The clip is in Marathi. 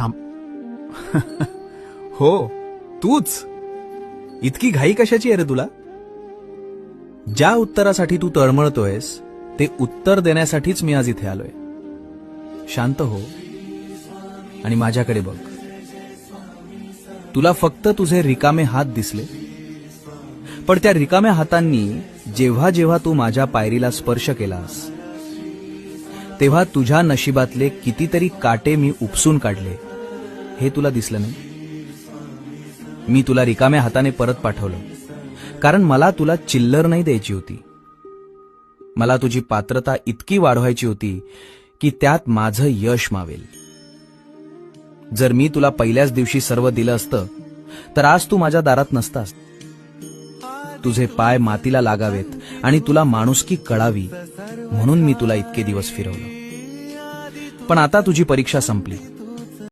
थांब. हो, तूच. इतकी घाई कशाची आहे रे तुला? ज्या उत्तरासाठी तू तळमळतोयस ते उत्तर देण्यासाठीच मी आज इथे आलोय. शांत हो आणि माझ्याकडे बघ. तुला फक्त तुझे रिकामे हात दिसले, पण त्या रिकाम्या हातांनी जेव्हा जेव्हा तू माझ्या पायरीला स्पर्श केलास तेव्हा तुझ्या नशिबातले कितीतरी काटे मी उपसून काढले, हे तुला दिसलं नाही. मी तुला रिकाम्या हाताने परत पाठवलं, कारण मला तुला चिल्लर नाही द्यायची होती. मला तुझी पात्रता इतकी वाढवायची होती की त्यात माझं यश मावेल. जर मी तुला पहिल्याच दिवशी सर्व दिलं असतं तर आज तू माझ्या दारात नसतास. तुझे पाय मातीला लागावेत आणि तुला माणुसकी कळावी म्हणून मी तुला इतके दिवस फिरवलं. पण आता तुझी परीक्षा संपली.